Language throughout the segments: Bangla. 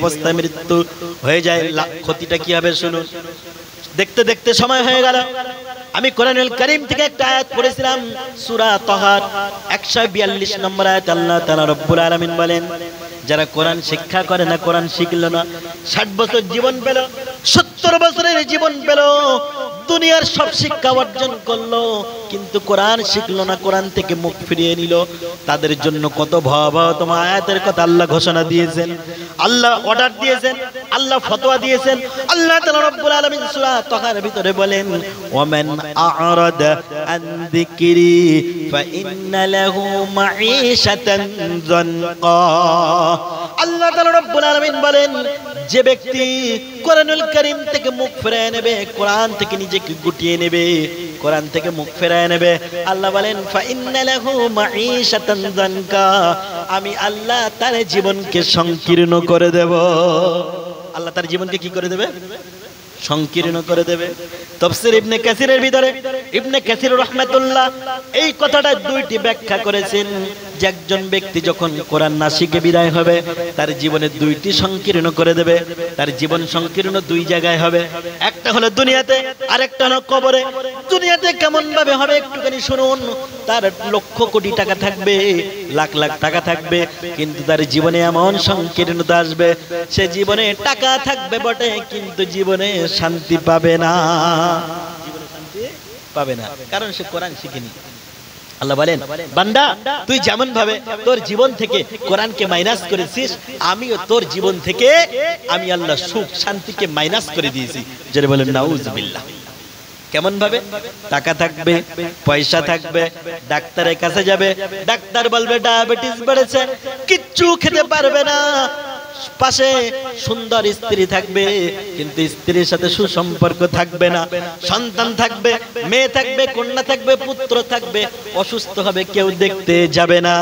অবস্থায় মৃত্যু হয়ে যায়, ক্ষতিটা কি হবে শুনুন। দেখতে দেখতে সময় হয়ে গেল। আমি কোরআনুল কারীম থেকে একটা আয়াত পড়েছিলাম, সূরা তাহার 142 নম্বর আয়াত। আল্লাহ তাআলা রব্বুল আলামিন বলেন, যারা কোরআন শিক্ষা করে না, কোরআন শিখল না, 60 বছর জীবন পেল, 70 বছরের জীবন পেল, দুনিয়ার সব শিক্ষা অর্জন করলো, কিন্তু কোরআন শিখলো না, কোরআন থেকে মুখ ফিরিয়ে নিল, তাদের জন্য কত ভয়াবহ তোমার আয়াতের কথা আল্লাহ ঘোষণা দিয়েছেন, আল্লাহ অর্ডার দিয়েছেন, আল্লাহ ফতোয়া দিয়েছেন। আল্লাহ তাআলা রব্বুল আলামিন সূরা তাহার ভিতরে বলেন, ওয়ামান আ'রাদা আন যিকরি ফাইন্না লাহু মাঈশাতান যানকা। আল্লাহ তাআলা রব্বুল আলামিন বলেন, যে ব্যক্তি কোরআনুল কারীম থেকে মুখ ফিরিয়ে নেবে, কোরআন থেকে নিজেকে গুটিয়ে নেবে, কোরআন থেকে মুখ ফিরিয়ে নেবে, আল্লাহ বলেন ফাইন্না লাহু মাঈশাতান যানকা, আমি আল্লাহ তার জীবনকে সংকীর্ণ করে দেব। আল্লাহ তার জীবনকে কি করে দেবে? সংকীর্ণ করে দেবে। তাফসীর ইবনে কাসিরের ভিতরে ইবনে কাসির রাহমাতুল্লাহ এই কথাটা দুইটি ব্যাখ্যা করেছেন, যে একজন ব্যক্তি যখন কোরআন না শিখে বিদায় হবে, তার জীবনে দুইটি সংকীর্ণ করে দেবে। তার জীবন সংকীর্ণ দুই জায়গায় হবে, একটা হলো দুনিয়াতে, আরেকটা হলো কবরে। দুনিয়াতে কেমন ভাবে হবে একটুখানি শুনুন। তার লক্ষ কোটি টাকা থাকবে, লাখ লাখ টাকা থাকবে, কিন্তু তার জীবনে এমন সংকীর্ণতা আসবে, সে জীবনে টাকা থাকবে বটে, কিন্তু জীবনে শান্তি পাবে না, জীবনে শান্তি পাবে না, কারণ সে কোরআন শিখেনি। আল্লাহ বলেন, বান্দা তুই যেমন ভাবে তোর জীবন থেকে কোরআনকে মাইনাস করেছিস, আমিও তোর জীবন থেকে আমি আল্লাহ সুখ শান্তিকে মাইনাস করে দিয়েছি। যারা বলেন নাউজুবিল্লাহ। কেমন ভাবে? টাকা থাকবে, পয়সা থাকবে, ডাক্তারের কাছে যাবে, ডাক্তার বলবে ডায়াবেটিস বেড়েছে, কিচ্ছু খেতে পারবে না। পাশে সুন্দর স্ত্রী থাকবে, কিন্তু স্ত্রীর সাথে সুসম্পর্ক থাকবে না। সন্তান থাকবে, মেয়ে থাকবে, কন্যা থাকবে, পুত্র থাকবে, অসুস্থ হবে, কেউ দেখতে যাবে না।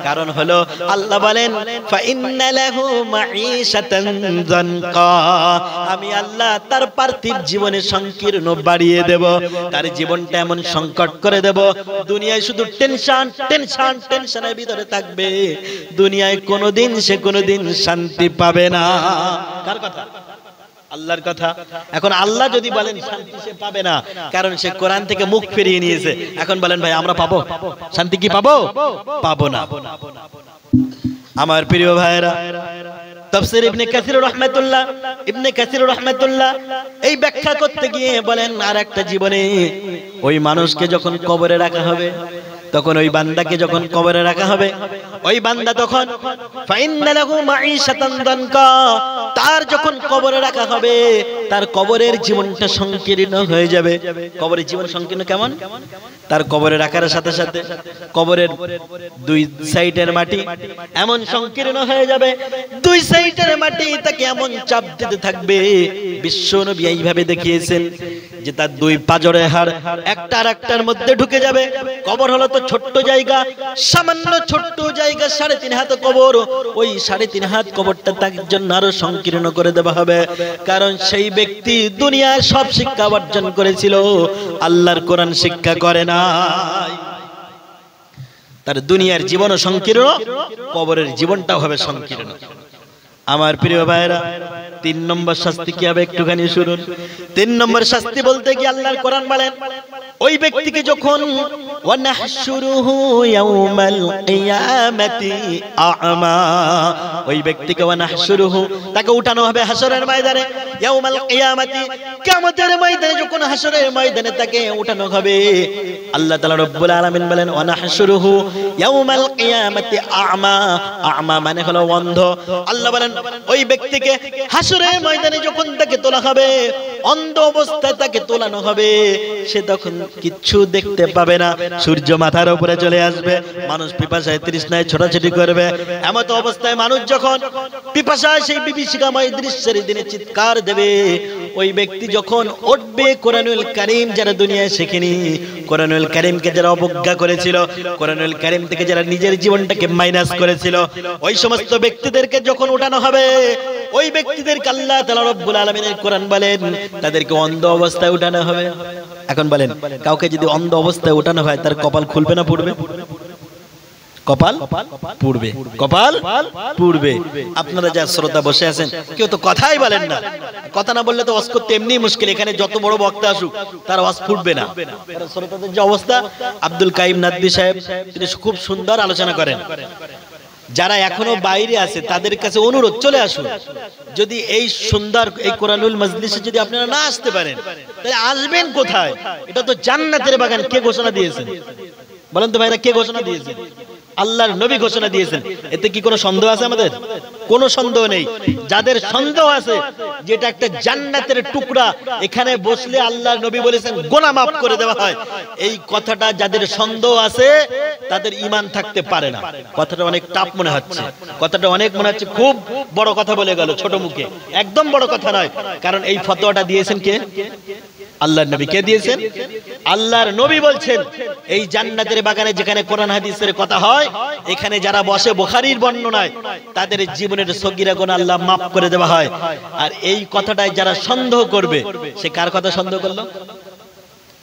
কারণ হলো আল্লাহ বলেন ফাইন্না লাহু মাঈশাতান যানকা, আমি আল্লাহ তার পার্থিব জীবনে সংকীর্ণ বাড়িয়ে দেব, তার জীবনটা এমন সংকট করে দেব, দুনিয়ায় শুধু টেনশন টেনশন টেনশনের ভিতরে থাকবে, দুনিয়ায় কোনোদিন সে কোনোদিন শান্তি পাবে না। কার কথা? আল্লাহর কথা। এখন আল্লাহ যদি বলেন শান্তি সে পাবে না, কারণ সে কোরআন থেকে মুখ ফিরিয়ে নিয়েছে। এখন বলেন ভাই আমরা পাবো শান্তি? কি পাবো? পাবো না। আমার প্রিয় ভাইরা, তাফসীর ইবনে কাসির রাহমাতুল্লাহ এই ব্যাখ্যা করতে গিয়ে বলেন, আর একটা জীবনে ওই মানুষকে যখন কবরে রাখা হবে, তখন ওই বান্দাকে যখন কবরে রাখা হবে, ওই বান্দা তখন ফাইন্না লাহু মাঈশাতান যানকা, তার যখন কবরে রাখা হবে, তার কবরের জীবনটা সংকীর্ণ হয়ে যাবে। কবরের জীবন সংকীর্ণ কেমন? তার কবরে রাখার সাথে সাথে কবরের দুই সাইডের মাটি এমন সংকীর্ণ হয়ে যাবে, দুই সাইডের মাটি তাকে এমন চাপ দিতে থাকবে। বিশ্বনবী এইভাবে দেখিয়েছেন যে তার দুই পাজরের হাড় একটা আর একটার মধ্যে ঢুকে যাবে। কবর হলো তো ছোট্ট জায়গা, সামান্য ছোট্ট জায়গা, 3.5 হাত কবর। ওই 3.5 হাত কবরটা তার জন্য আরো সংকীর্ণ করে দেওয়া হবে, কারণ সেই ব্যক্তি দুনিয়ার সব শিক্ষা অর্জন করেছিল, আল্লাহর কোরআন শিক্ষা করে না। তার দুনিয়ার জীবনও সংকীর্ণ, কবরের জীবনটাও হবে সংকীর্ণ। আমার প্রিয় ভাইরা, 3 নম্বর শাস্তি কি হবে একটুখানি শুনুন। 3 নম্বর শাস্তি বলতে কি আল্লাহর কোরআন বলেন, ওই ব্যক্তিকে যখন ওয়ানাহশুরুহু ইয়াউমাল কিয়ামাতি আ'মা, ওই ব্যক্তিকে ওয়ানাহশুরুহু তাকে উঠানো হবে হাসরের ময়দানে, ইয়াউমাল কিয়ামাতি কিয়ামতের ময়দানে যখন হাসরের ময়দানে তাকে উঠানো হবে, আল্লাহ তাআলা রব্বুল আলামিন বলেন ওয়ানাহশুরুহু ইয়াউমাল কিয়ামাতি আ'মা, আ'মা মানে হলো অন্ধ। আল্লাহ বলেন ওই ব্যক্তিকে হাসরের ময়দানে যখন তাকে তোলা হবে, অন্ধ অবস্থায় তাকে তোলানো হবে, সে তখন কিচ্ছু দেখতে পাবে না। সূর্য মাথার উপরে চলে আসবে, মানুষ পিপাসায় তৃষ্ণায় ছোটাছুটি করবে। এমত অবস্থায় মানুষ যখন পিপাসায় সেই বিভীষিকাময় দৃশ্যের দিনে চিৎকার দেবে, ওই ব্যক্তি যখন উঠবে, কোরআনুল কারীম যারা দুনিয়ায় শেখেনি, কোরআনুল কারীমকে যারা অবজ্ঞা করেছিল, কোরআনুল কারীম থেকে যারা নিজের জীবনটাকে মাইনাস করেছিল, ওই সমস্ত ব্যক্তিদেরকে যখন উঠানো হবে, ওই ব্যক্তিদেরকে আল্লাহ তাআলা রব্বুল আলামিনের কোরআন বলেন তাদেরকে অন্ধ অবস্থায় উঠানো হবে। এখন বলেন কাউকে যদি অন্ধ অবস্থায় উঠানো হয়, তার কপাল খুলবে না পুড়বে? কপাল পুড়বে, কপাল পুড়বে। আপনারা যা শ্রোতা বসে আছেন কেউ তো কথাই বলেন না, কথা না বললে তো ওয়াজ করতে এমনি মুশকিল। এখানে যত বড় বক্তা আসুক তার ওয়াজ ফুটবে না। শ্রোতাদের যে অবস্থা, আব্দুল কাইম নাদভী সাহেব তিনি খুব সুন্দর আলোচনা করেন। যারা এখনো বাইরে আছে তাদের কাছে অনুরোধ, চলে আসুন। যদি এই সুন্দর এই কোরআনুল মজলিসে যদি আপনারা না আসতে পারেন তাহলে আসবেন কোথায়? এটা তো জান্নাতের বাগান। কে ঘোষণা দিয়েছেন বলেন তো ভাইরা, কে ঘোষণা দিয়েছেন? আল্লাহর নবী ঘোষণা দিয়েছেন। এতে কি কোনো সন্দেহ আছে আমাদের? কোনো সন্দেহ নেই। যাদের সন্দেহ আছে যেটা একটা জান্নাতের টুকরা, এখানে বসলে আল্লাহর নবী বলেছেন গুনাহ মাফ করে দেওয়া হয়, এই কথাটা যাদের সন্দেহ আছে তাদের ঈমান থাকতে পারে না। কথাটা অনেক টাফ মনে হচ্ছে, কথাটা অনেক মনে হচ্ছে খুব বড় কথা বলে গেল ছোট মুখে। একদম বড় কথা নয়, কারণ এই ফতোয়াটা দিয়েছেন কে? আল্লাহর নবী। কে দিয়েছেন? আল্লাহর নবী বলছেন এই জান্নাতের বাগানে যেখানে কোরআন হাদিসের কথা হয়, এখানে যারা বসে বুখারীর বর্ণনায় তাদের জীবনের সগীরা গুনাহ আল্লাহ মাফ করে দেওয়া হয়। আর এই কথাটায় যারা সন্দেহ করবে, সে কার কথা সন্দেহ করলো?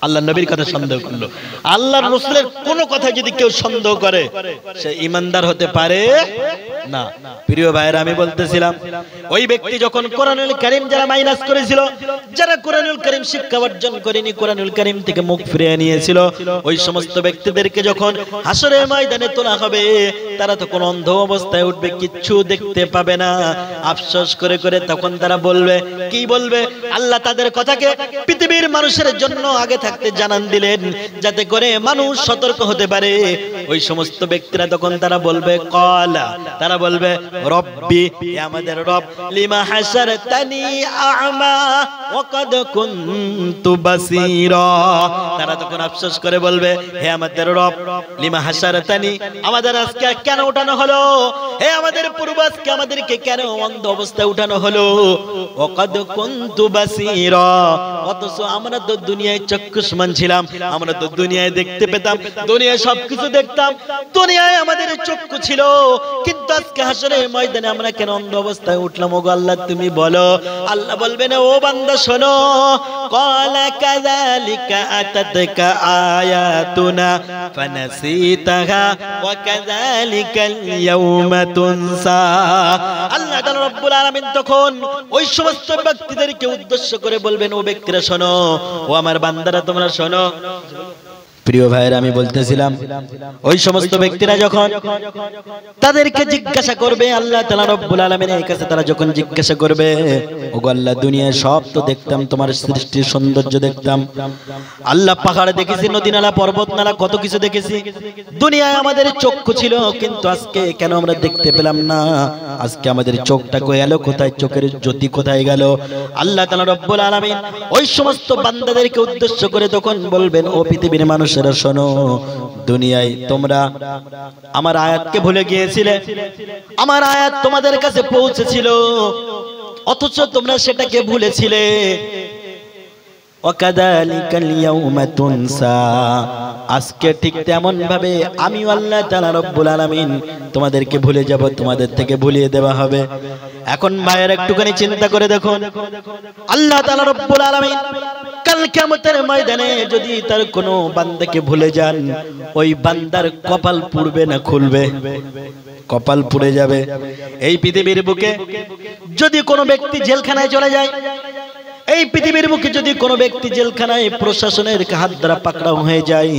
আল্লাহর নবীর কথা সন্দেহ করলো। আল্লাহর রাসূলের কোন কথা যদি কেউ সন্দেহ করে সে ঈমানদার হতে পারে না। প্রিয় ভাইরা, আমি বলতেছিলাম ওই ব্যক্তি যখন কোরআনুল কারীম যারা মাইনাস করেছিল, যারা কোরআনুল কারীম শিক্ষা অর্জন করেনি, কোরআনুল কারীম থেকে মুখ ফিরিয়ে নিয়েছিল, ওই সমস্ত ব্যক্তিদেরকে যখন হাসরের ময়দানে তোলা হবে তারা তখন অন্ধ অবস্থায় উঠবে, কিচ্ছু দেখতে পাবে না। আফসোস করে করে তখন তারা বলবে, কি বলবে? আল্লাহ তাদের কথাকে পৃথিবীর মানুষের জন্য আগে থাকতে জানান দিলেন যাতে করে মানুষ সতর্ক হতে পারে। ওই সমস্ত ব্যক্তিরা তখন তারা বলবে, ক্বালা, তারা বলবে, রব্বি, আমাদের রব, লিমা হাসারতানি আ'মা ওয়া কাদ কুনতু বাসীরা। তারা তখন আফসোস করে বলবে, হে আমাদের রব, লিমা হাসারতানি, আমাদের আজকে কেন উঠানো হলো? হে আমাদের পূর্ব আজকে আমাদেরকে কেন অন্ধ অবস্থায় উঠানো হলো? ওয়া কাদ কুনতু বাসীরা, অথচ আমরা তো দুনিয়ায় চক্ষুষ্মান ছিলাম, আমরা তো দুনিয়ায় দেখতে পেতাম, দুনিয়ায় সবকিছু দেখতাম, দুনিয়ায় আমাদের চক্ষু ছিল, কিন্তু আজকে হাসরের ময়দানে আমরা কেন অন্ধ অবস্থায় উঠলাম? ওগো আল্লাহ তুমি বলো। আল্লাহ বলবেন, ও বান্দা শোনো, ক্বালা কাযালিকা আতাতকা আয়াতুনা ফানাসিতাহা ওয়া কাযালিকাল ইয়াউমা তুনসা। আল্লাহ তাআলা রব্বুল আলামিন তখন ওই সমস্ত ব্যক্তিদেরকে উদ্দেশ্য করে বলবেন, ও ব্যক্তিরা শোনো, ও আমার বান্দারা তোমরা শোনো। প্রিয় ভাইরা, আমি বলতেছিলাম ওই সমস্ত ব্যক্তিরা যখন তাদেরকে জিজ্ঞাসা করবে, আল্লাহ তাআলা রব্বুল আলামিনের কাছে তারা যখন জিজ্ঞাসা করবে, ওগো আল্লাহ দুনিয়ায় সব তো দেখতাম, তোমার সৃষ্টির সৌন্দর্য দেখতাম, আল্লাহ পাহাড় দেখেছি, নদী নালা পর্বত নালা কত কিছু দেখেছি, দুনিয়ায় আমাদের চক্ষু ছিল, কিন্তু আজকে কেন আমরা দেখতে পেলাম না? আজকে আমাদের চোখটা গেল কোথায়? চোখের জ্যোতি কোথায় গেল? আল্লাহ তাআলা রব্বুল আলামিন ওই সমস্ত বান্দাদেরকে উদ্দেশ্য করে তখন বলবেন, ও পৃথিবীর মানুষ শোনো, দুনিয়ায় তোমরা আমার আয়াতকে ভুলে গিয়েছিলে, আমার আয়াত তোমাদের কাছে পৌঁছেছিল, অথচ তোমরা সেটাকে ভুলেছিলে। ওয়াকাযালিকাল ইয়াউমা তুনসা, আজকে ঠিক তেমন ভাবে আমি আল্লাহ তাআলা রব্বুল আলামিন তোমাদেরকে ভুলে যাব, তোমাদের থেকে ভুলিয়ে দেওয়া হবে। এখন ভাইয়ের একটুখানি চিন্তা করে দেখুন, আল্লাহ তাআলা রব্বুল আলামিন কাল কিয়ামতের ময়দানে যদি তার কোনো বান্দাকে ভুলে যান, ওই বান্দার কপাল পুড়বে না খুলবে? কপাল পুড়ে যাবে। এই পৃথিবীর বুকে যদি কোনো ব্যক্তি জেলখানায় চলে যায়, এই পৃথিবীর বুকে যদি কোনো ব্যক্তি জেলখানায় প্রশাসনের হাত দ্বারা পাকড়াও হয়ে যায়,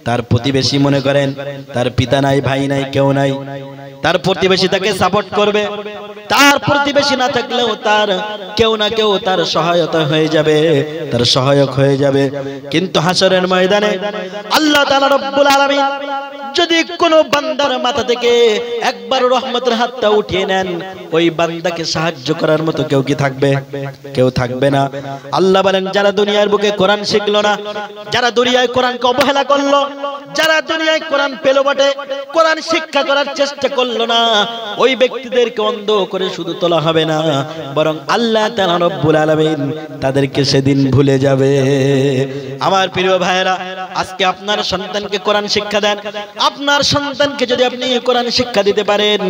তার প্রতিবেশী মনে করেন তার পিতা নাই, ভাই নাই, কেউ নাই, তার প্রতিবেশী তাকে সাপোর্ট করবে, তার প্রতিবেশী না থাকলেও তার কেউ না কেউ তার সহায়তা হয়ে যাবে, তার সহায়ক হয়ে যাবে। কিন্তু হাসরের ময়দানে আল্লাহ তাআলা রব্বুল আলামিন যদি কোনো বান্দার মাথা থেকে একবার রহমতের হাতটা উঠিয়ে নেন, ওই বান্দাকে সাহায্য করার মতো কেউ কি থাকবে? কেউ থাকবে না। আল্লাহ বলেন, যারা দুনিয়ার বুকে কোরআন শিখলো না, যারা দুনিয়ায় কোরআনকে অবহেলা করলো, যারা দুনিয়ায় কোরআন পেল বটে, কোরআন শিক্ষা করার চেষ্টা করলো না, ওই ব্যক্তিদেরকে অন্ধ করে শুধু তোলা হবে না, বরং আল্লাহ তাআলা রব্বুল আলামিন তাদেরকে সেদিন ভুলে যাবে। আমার প্রিয় ভাইয়েরা, আজকে আপনার সন্তানকে কোরআন শিক্ষা দেন। আপনার সন্তানকে যদি আপনি কোরআন শিক্ষা দিতে পারেন,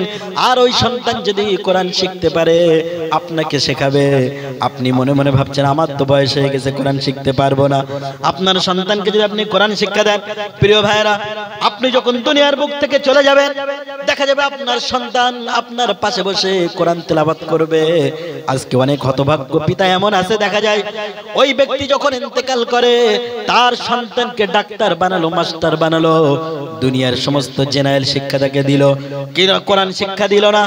আর ওই সন্তান যদি কোরআন শিখতে পারে, আপনাকে শেখাবে, আপনি মনে মনে ভাবছেন আমার তো বয়স হয়ে গেছে, কোরআন শিখতে পারবো না। আপনার সন্তানকে যদি আপনি কোরআন শিক্ষা দেন, প্রিয় ভাইরা, আপনি যখন দুনিয়ার বুক থেকে চলে যাবেন, দেখা যাবে আপনার সন্তান আপনার পাশে বসে কোরআন তেলাওয়াত করবে। আজকে অনেক হতভাগ্য পিতা এমন আছে, দেখা যায় ওই ব্যক্তি যখন ইন্তেকাল করে তার সন্তানকে ডাক্তার বানালো, মাস্টার বানালো, দুনিয়ার সমস্ত জেনারেল শিক্ষা তাকে দিল, কোরআন শিক্ষা দিল না।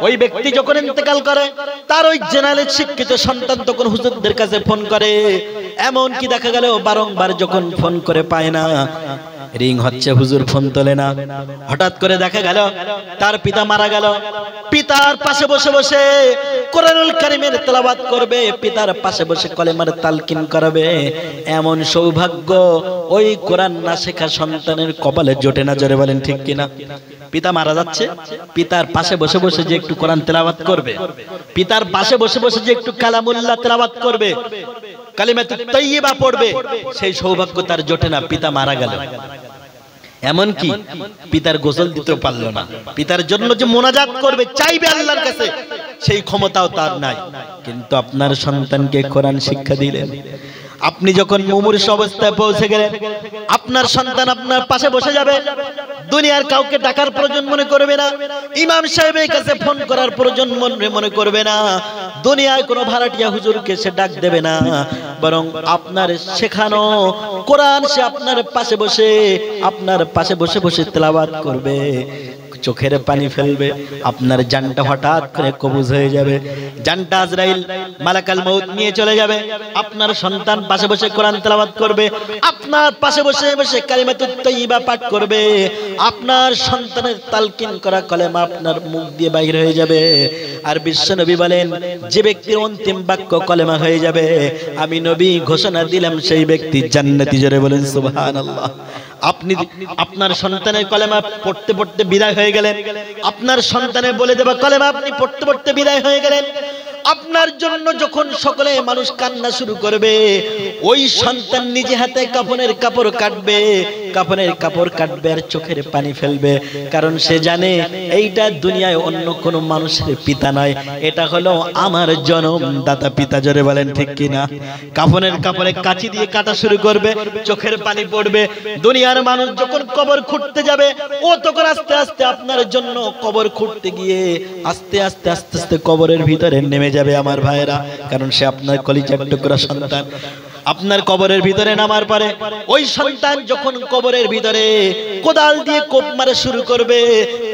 ওই ব্যক্তি যখন ইন্তেকাল করে তার ওই জেনারেল শিক্ষিত সন্তান তখন হুজুরদের কাছে ফোন করে, এমন কি দেখা গেল বারংবার যখন ফোন করে পায় না, রিং হচ্ছে, হুজুর ফোন তোলে না। হঠাৎ করে দেখা গেল তার পিতা মারা গেল, পিতার পাশে বসে বসে কোরআনুল কারীমের তেলাওয়াত করবে, পিতার পাশে বসে কলেমার তালকিন করবে। এমন সৌভাগ্য ওই কোরআন না শেখা সন্তানের কপালে জোটে না, জোরে বলেন ঠিক কিনা? পিতা মারা যাচ্ছে, পিতার পাশে বসে বসে যে একটু কোরআন তেলাওয়াত করবে, পিতার পাশে বসে বসে যে একটু কালামুল্লাহ তেলাওয়াত করবে, কালিমাতুত তাইয়্যিবা পড়বে, সেই সৌভাগ্য তার জোটে না, পিতা মারা গেল। এমন কি পিতার গোসল দিতে পারলো না, পিতার জন্য যে মোনাজাত করবে, চাইবে আল্লাহর কাছে, সেই ক্ষমতাও তার নাই। কিন্তু আপনার সন্তানকে কোরআন শিক্ষা দিলেন, আপনি যখন মুমূর্ষ অবস্থায় পৌঁছে গেলেন, আপনার সন্তান আপনার পাশে বসে যাবে, দুনিয়ার কাউকে ডাকার প্রয়োজন মনে করবে না, ইমাম সাহেবের কাছে ফোন করার প্রয়োজন মনে করবে না, দুনিয়ায় কোনো ভাড়াটিয়া হুজুরকে সে ডাক দেবে না, বরং আপনার শেখানো কোরআন সে আপনার পাশে বসে বসে তেলাওয়াত করবে। চোখের পানি ফেলবে, আপনার জানটা হঠাৎ করে কবুজ হয়ে যাবে, জানটা আজরাইল মালাকাল মউত নিয়ে চলে যাবে। আপনার সন্তান পাশে বসে কোরআন তেলাওয়াত করবে, আপনার পাশে বসে বসে কালিমাতুত তাইয়্যিবা পাঠ করবে, আপনার সন্তানের তালকিন করা কলেমা আপনার মুখ দিয়ে বাইর হয়ে যাবে। আর বিশ্বনবী বলেন, যে ব্যক্তির অন্তিম বাক্য কলেমা হয়ে যাবে, আমি নবী ঘোষণা দিলাম সেই ব্যক্তি জান্নাতি। জোরে বলেন সুবহানাল্লাহ। আপনি আপনার সন্তানের কলেমা পড়তে পড়তে বিদায় হয়ে গেলেন, আপনার সন্তানের বলে দেবা কলেমা আপনি পড়তে পড়তে বিদায় হয়ে গেলেন। আপনার জন্য যখন সকলে মানুষ কান্না শুরু করবে, ওই সন্তান নিজে হাতে কাফনের কাপড় কাটবে আর চোখের পানি ফেলবে, কারণ সে জানে এইটা দুনিয়ায় অন্য কোনো মানুষের পিতা নয়, এটা হলো আমার জন্মদাতা পিতা। জোরে বলেন ঠিক কিনা? কাফনের কাপড়ে কাঁচি দিয়ে কাটা শুরু করবে, চোখের পানি পড়বে। দুনিয়ার মানুষ যখন কবর খুঁড়তে যাবে, ও তখন আস্তে আস্তে আপনার জন্য কবর খুঁড়তে গিয়ে আস্তে আস্তে কবরের ভিতরে নেমে যাবে আমার ভাইরা, কারণ সে আপনার কলিজার টুকরা সন্তান। আপনার কবরের ভিতরে নামার পরে ওই সন্তান যখন কবরের ভিতরে কোদাল দিয়ে কোপ মারা শুরু করবে,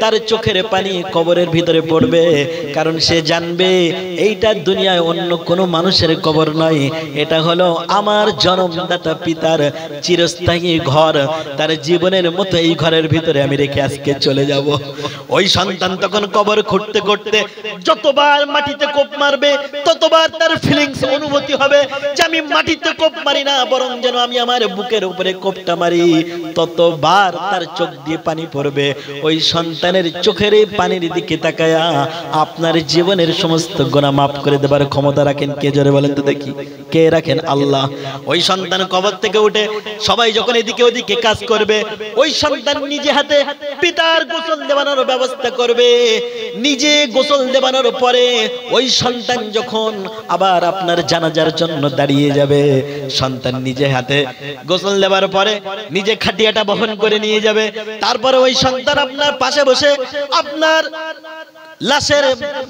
তার চোখের পানি কবরের ভিতরে পড়বে, কারণ সে জানবে এইটা দুনিয়ায় অন্য কোনো মানুষের কবর নয়, এটা হলো আমার জন্মদাতা পিতার চিরস্থায়ী ঘর, তার জীবনের মতো এই ঘরের ভিতরে আমি রেখে আজকে চলে যাব। ওই সন্তান তখন কবর খুঁড়তে খুঁড়তে যতবার মাটিতে কোপ মারবে, ততবার তার ফিলিংস অনুভূতি হবে যে আমি মাটিতে কোপ মারি না, বরং যেন আমি আমার বুকের উপরে কোপটা মারি, ততবার তার চোখ দিয়ে পানি পড়বে। ওই সন্তানের চোখের পানির দিকে তাকায়া আপনার জীবনের সমস্ত গুনাহ মাফ করে দেবার ক্ষমতা রাখেন কে? জোরে বলেন তো দেখি, কে রাখেন? আল্লাহ। ওই সন্তান কবর থেকে উঠে সবাই যখন এদিকে ওদিকে কাজ করবে, ওই সন্তান নিজে হাতে পিতার গোসল দেওয়ানোর ব্যবস্থা করবে। নিজে গোসল দেওয়ানোর পরে ওই সন্তান যখন আবার আপনার জানাজার জন্য দাঁড়িয়ে যাবে, সন্তান নিজে হাতে গোসল দেওয়ার পরে নিজে খাটিয়াটা বহন করে নিয়ে যাবে। তারপরে ওই সন্তান আপনার পাশে বসে আপনার লাশের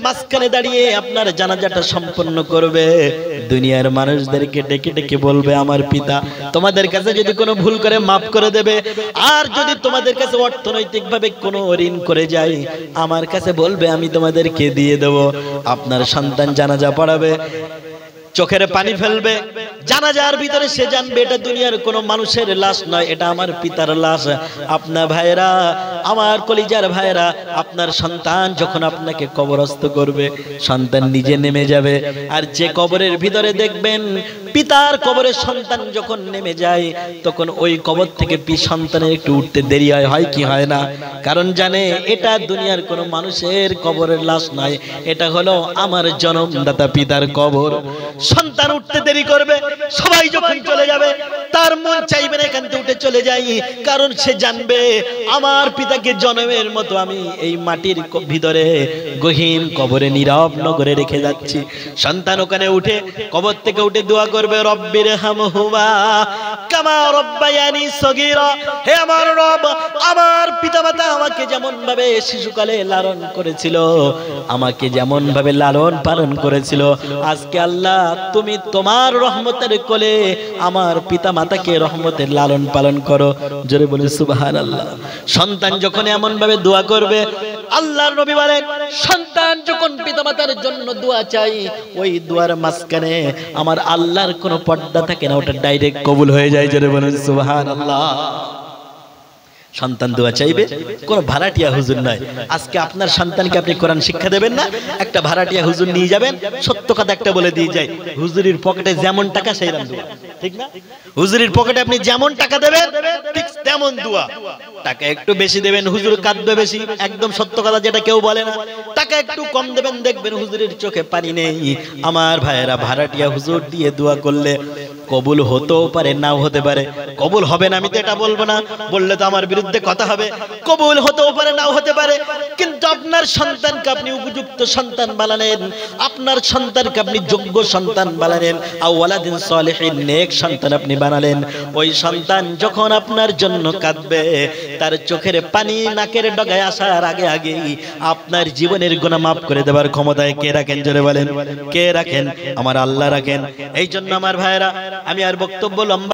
মাঝখানে দাঁড়িয়ে আপনার জানাজাটা সম্পন্ন করবে। দুনিয়ার মানুষদেরকে ডেকে ডেকে বলবে, আমার পিতা তোমাদের কাছে যদি কোনো ভুল করে মাফ করে দেবে, আর যদি তোমাদের কাছে অর্থনৈতিকভাবে কোনো ঋণ করে যায়, আমার কাছে বলবে, আমি তোমাদেরকে দিয়ে দেব। আপনার সন্তান জানাজা পড়াবে, চোখের পানি ফেলবে, জানাজার ভিতরে সে জানবে এটা দুনিয়ার কোনো মানুষের লাশ নয়, এটা আমার পিতার লাশ। আপনার ভাইরা, আমার কলিজার ভাইরা, আপনার সন্তান যখন আপনাকে কবরস্থ করবে, সন্তান নিজে নেমে যাবে। আর যে কবরের ভিতরে দেখবেন পিতার কবরে সন্তান যখন নেমে যায়, তখন ওই কবর থেকে সন্তানের একটু উঠতে দেরি হয় কি হয় না? কারণ জানে এটা দুনিয়ার কোনো মানুষের কবরের লাশ নয়, এটা হলো আমার জন্মদাতা পিতার কবর। সন্তান উঠতে দেরি করবে, সবাই যখন চলে যাবে তার মন চাইবে না এখান থেকে উঠে চলে যাই, কারণ সে জানবে আমার পিতা আপনাকে জনমের মতো আমি এই মাটির ভিতরে গহীন কবরে নীরব নগরে রেখে যাচ্ছি। সন্তান ওখানে উঠে কবর থেকে উঠে দোয়া করবে, রব্বির হামহুমা কামা রব্বায়ানি সগীরা, হে আমার রব, আমার পিতামাতা আমাকে যেমন ভাবে শিশুকালে লালন করেছিল, আমাকে যেমন ভাবে লালন পালন করেছিল, আজকে আল্লাহ তুমি তোমার রহমতের কোলে আমার পিতামাতাকে রহমতের লালন পালন করো। জোরে বলে সুবহানাল্লাহ। সন্তান যখন এমন ভাবে দোয়া করবে, আল্লাহর নবী বলেন, সন্তান যখন পিতামাতার জন্য দোয়া চাই, ওই দোয়ার মাঝখানে আমার আল্লাহর কোনো পর্দা থাকে না, ওটা ডাইরেক্ট কবুল হয়ে যায়। জোরে বলেন সুবহানাল্লাহ। সন্তান দোয়া চাইবে, কোন ভাড়াটিয়া হুজুর নয়। আজকে আপনার সন্তানকে আপনি কোরআন শিক্ষা দেবেন না, একটা ভাড়াটিয়া হুজুর নিয়ে যাবেন, সত্য কথা একটা বলে দিয়ে যায়, হুজুরির পকেটে যেমন টাকা সেই রাম দোয়া, ঠিক না? হুজুরির পকেটে আপনি যেমন টাকা দেবেন ঠিক তেমন দোয়া। টাকা একটু বেশি দেবেন, হুজুর কাঁদবে বেশি, একদম সত্য কথা যেটা কেউ বলে না। টাকা একটু কম দেবেন, দেখবেন হুজুরের চোখে পানি নেই। আমার ভাইয়েরা, ভাড়াটিয়া হুজুর দিয়ে দোয়া করলে কবুল হতেও পারে, নাও হতে পারে। কবুল হবে না আমি তো এটা বলবো না, বললে তো আমার বিরুদ্ধে কথা হবে। কবুল হতেও পারে, নাও হতে পারে, কিন্তু আপনার সন্তানকে আপনি উপযুক্ত সন্তান বানালেন, আপনার সন্তানকে আপনি যোগ্য সন্তান বানালেন, আওয়ালাদিন সালেহিন, নেক সন্তান আপনি বানালেন। ওই সন্তান যখন আপনার জন্য কাঁদবে, তার চোখের পানি নাকের ডগায় আসার আগে আগেই আপনার জীবনের গুনাহ মাফ করে দেওয়ার ক্ষমতায় কে রাখেন? জোরে বলেন, কে রাখেন? আমার আল্লাহ রাখেন। এই জন্য আমার ভাইয়েরা, আমি আর বক্তব্য লম্বা